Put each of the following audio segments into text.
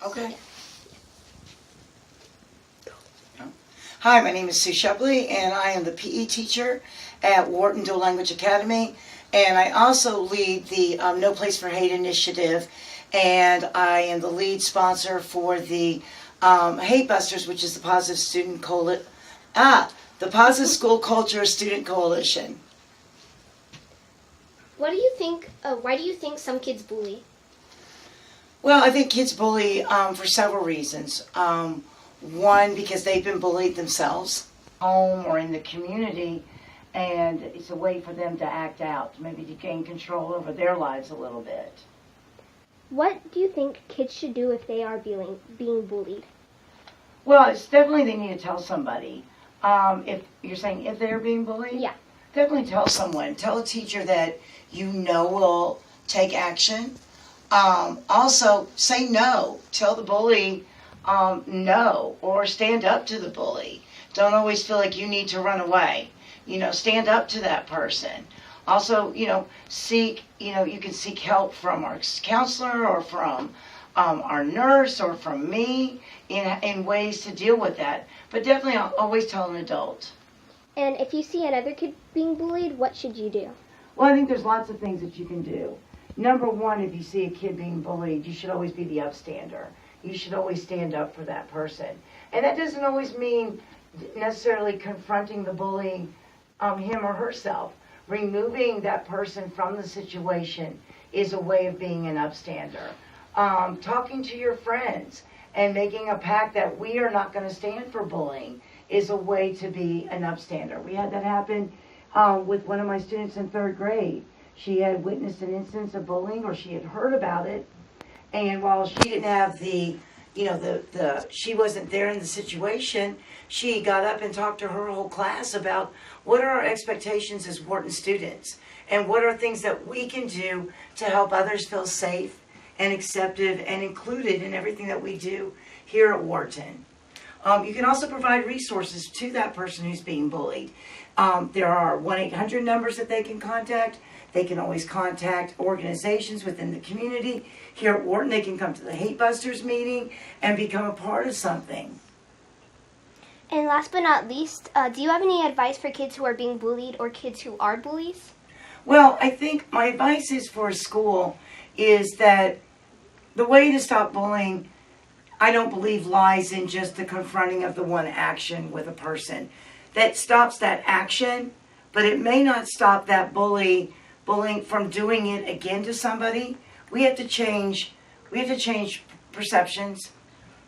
Okay. Hi, my name is Sue Shepley, and I am the PE teacher at Wharton Dual Language Academy, and I also lead the No Place for Hate initiative, and I am the lead sponsor for the Hate Busters, which is the the Positive School Culture Student Coalition. What do you think? Why do you think some kids bully? Well, I think kids bully for several reasons. One, because they've been bullied themselves, home or in the community, and it's a way for them to act out, maybe to gain control over their lives a little bit. What do you think kids should do if they are being bullied? Well, it's definitely they need to tell somebody. If you're saying if they're being bullied? Yeah. Definitely tell someone. Tell a teacher that you know will take action. Also, say no. Tell the bully no, or stand up to the bully. Don't always feel like you need to run away. Stand up to that person. Also, seek, you can seek help from our counselor or from our nurse or from me in ways to deal with that. But definitely always tell an adult. And if you see another kid being bullied, what should you do? Well, I think there's lots of things that you can do. Number one, if you see a kid being bullied, you should always be the upstander. You should always stand up for that person. And that doesn't always mean necessarily confronting the bully, him or herself. Removing that person from the situation is a way of being an upstander. Talking to your friends and making a pact that we are not going to stand for bullying is a way to be an upstander. We had that happen with one of my students in 3rd grade. She had witnessed an instance of bullying, or she had heard about it, and while she didn't have she wasn't there in the situation, she got up and talked to her whole class about what are our expectations as Wharton students, and what are things that we can do to help others feel safe and accepted and included in everything that we do here at Wharton. You can also provide resources to that person who's being bullied. There are 1-800 numbers that they can contact. They can always contact organizations within the community. Here at Wharton, they can come to the Hate Busters meeting and become a part of something. And last but not least, do you have any advice for kids who are being bullied or kids who are bullies? Well, I think my advice is for a school is that the way to stop bullying, I don't believe, lies in just the confronting of the one action with a person. That stops that action, but it may not stop that bullying from doing it again to somebody. We have to change perceptions.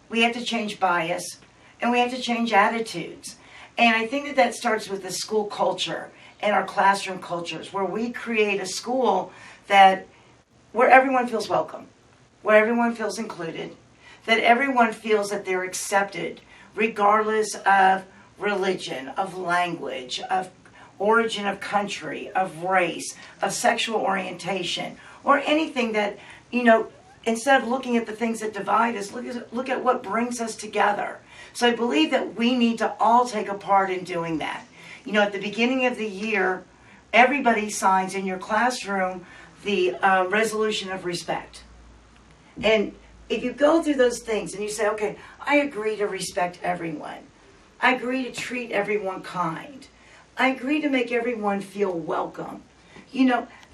We have to change bias, and we have to change attitudes. And I think that starts with the school culture and our classroom cultures, where we create a school where everyone feels welcome, where everyone feels included, that everyone feels that they're accepted, regardless of religion, of language, of origin of country, of race, of sexual orientation, or anything that, instead of looking at the things that divide us, look at what brings us together. So I believe that we need to all take a part in doing that. At the beginning of the year, everybody signs in your classroom the resolution of respect. And if you go through those things and you say, okay, I agree to respect everyone. I agree to treat everyone kind. I agree to make everyone feel welcome.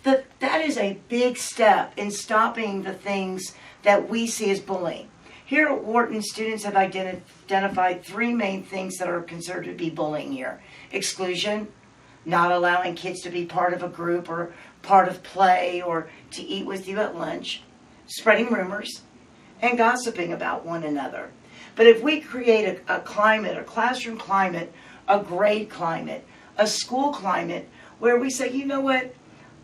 That is a big step in stopping the things that we see as bullying. Here at Wharton, students have identified 3 main things that are considered to be bullying here. Exclusion, not allowing kids to be part of a group or part of play or to eat with you at lunch. Spreading rumors, and gossiping about one another. But if we create a climate, a classroom climate, a grade climate, a school climate, where we say, you know what,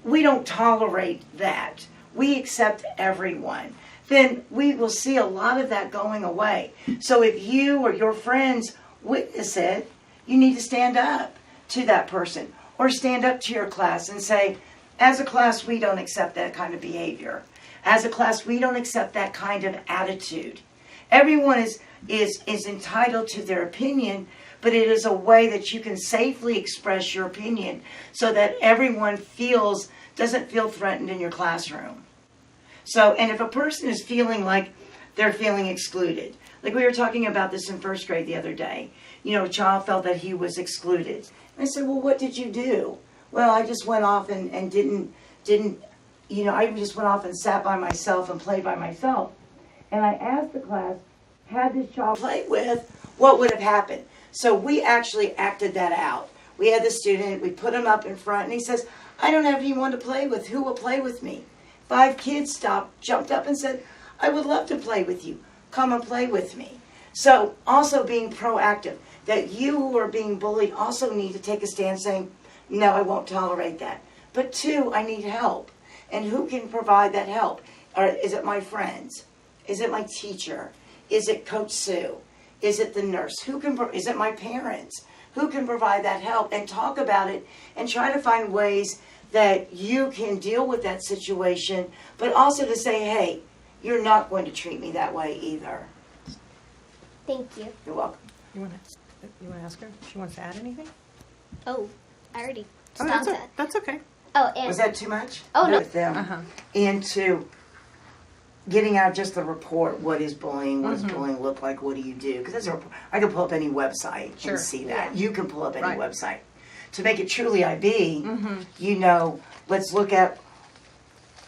we don't tolerate that. We accept everyone. Then we will see a lot of that going away. So if you or your friends witness it, you need to stand up to that person or stand up to your class and say, as a class, we don't accept that kind of behavior. As a class, we don't accept that kind of attitude. Everyone is entitled to their opinion, but it is a way that you can safely express your opinion so that everyone doesn't feel threatened in your classroom. So, and if a person is feeling like they're feeling excluded. Like we were talking about this in first grade the other day. A child felt that he was excluded. And I said, well, what did you do? Well, I just went off and didn't, I just went off and sat by myself and played by myself. And I asked the class, had this child played with, what would have happened? So we actually acted that out. We had the student, we put him up in front, and he says, I don't have anyone to play with. Who will play with me? 5 kids jumped up and said, I would love to play with you. Come and play with me. So also being proactive, that you who are being bullied also need to take a stand saying, no, I won't tolerate that. But 2, I need help. And who can provide that help? Or is it my friends? Is it my teacher? Is it Coach Sue? Is it the nurse? Is it my parents? Who can provide that help? And talk about it and try to find ways that you can deal with that situation, but also to say, hey, you're not going to treat me that way either. Thank you. You're welcome. You want to ask her if she wants to add anything? Oh, I already Oh, stopped that's, that. that's okay. Oh, and Was that too much? Oh, no. With them. Uh-huh. Into getting out just the report, what is bullying, what does bullying look like, what do you do? Because I can pull up any website Sure. and see that. Yeah. You can pull up any Right. website. To make it truly IB, let's look at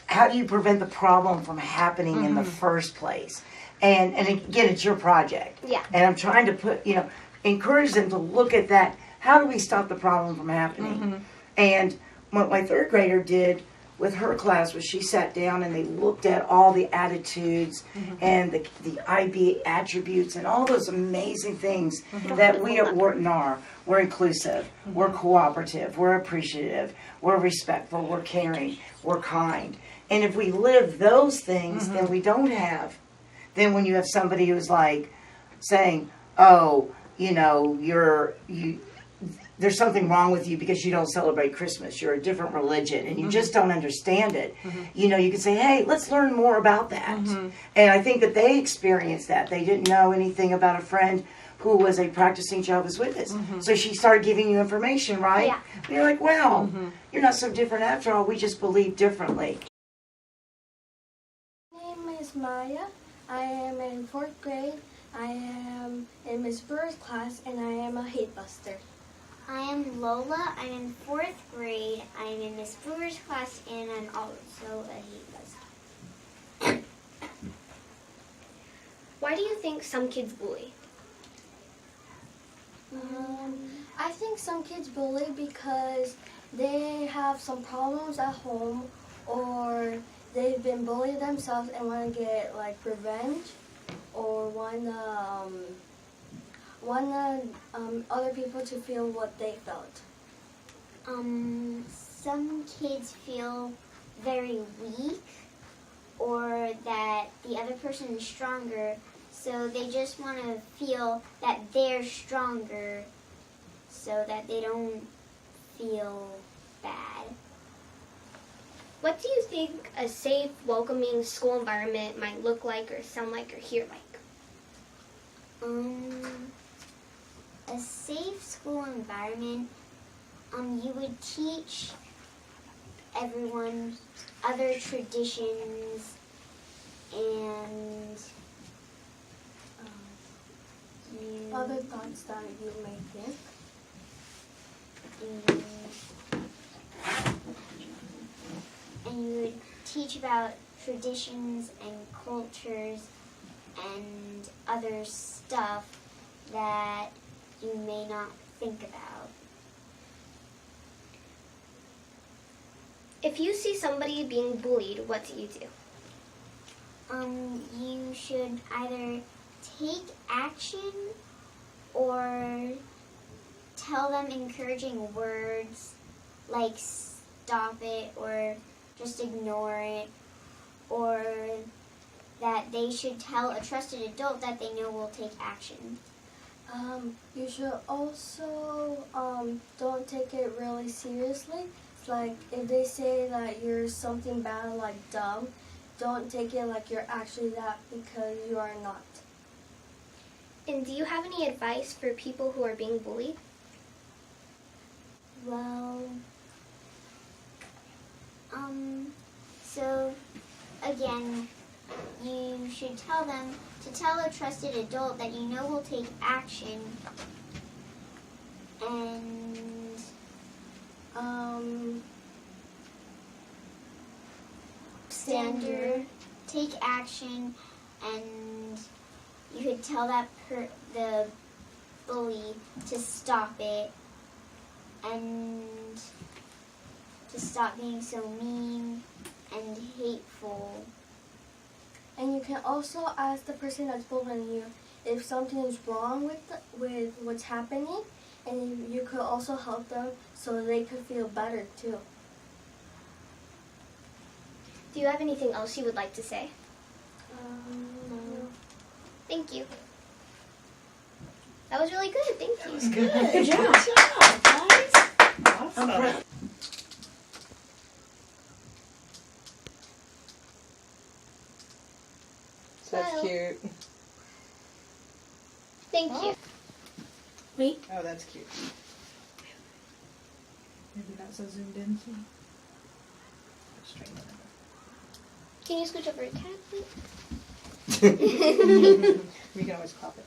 how do you prevent the problem from happening in the first place? And again, it's your project. Yeah. And I'm trying to encourage them to look at that. How do we stop the problem from happening? And what my 3rd grader did with her class was she sat down and they looked at all the attitudes and the IB attributes and all those amazing things that we at Wharton are. We're inclusive, we're cooperative, we're appreciative, we're respectful, we're caring, we're kind. And if we live those things, then we don't have. Then when you have somebody who's like saying, oh, there's something wrong with you because you don't celebrate Christmas. You're a different religion and you just don't understand it. You can say, hey, let's learn more about that. And I think that they experienced that. They didn't know anything about a friend who was a practicing Jehovah's Witness. So she started giving you information, right? Yeah. And you're like, wow, you're not so different after all. We just believe differently. My name is Maya. I am in 4th grade. I am in Miss Brewer's class, and I am a hate buster. I am Lola. I'm in 4th grade. I'm in Miss Brewer's class, and I'm also a hate buster. why do you think some kids bully? I think some kids bully because they have some problems at home, or they've been bullied themselves and want to get revenge, or want other people to feel what they felt. Some kids feel very weak, or that the other person is stronger, so they just want to feel that they're stronger so that they don't feel bad. What do you think a safe, welcoming school environment might look like or sound like or hear like? A safe school environment, you would teach everyone other traditions and Other thoughts that you may think. And you would teach about traditions and cultures and other stuff that you may not think about. If you see somebody being bullied, what do you do? You should either take action or tell them encouraging words like stop it or just ignore it, or that they should tell a trusted adult that they know will take action. You should also don't take it really seriously. It's like if they say that you're something bad, like dumb, don't take it like you're actually that, because you are not. And do you have any advice for people who are being bullied? Well, so again, you should tell them to tell a trusted adult that you know will take action and take action, and you could tell the bully to stop it and to stop being so mean and hateful. And you can also ask the person that's bullying you if something is wrong with what's happening, and you could also help them so they could feel better too. Do you have anything else you would like to say? No. Thank you. That was really good. Thank you. Good job. guys. Awesome. That's Smile. cute. Thank you. Oh, that's cute. Maybe not so zoomed in. Straighten it Can you scooch over a tad, please? up. We can always crop it.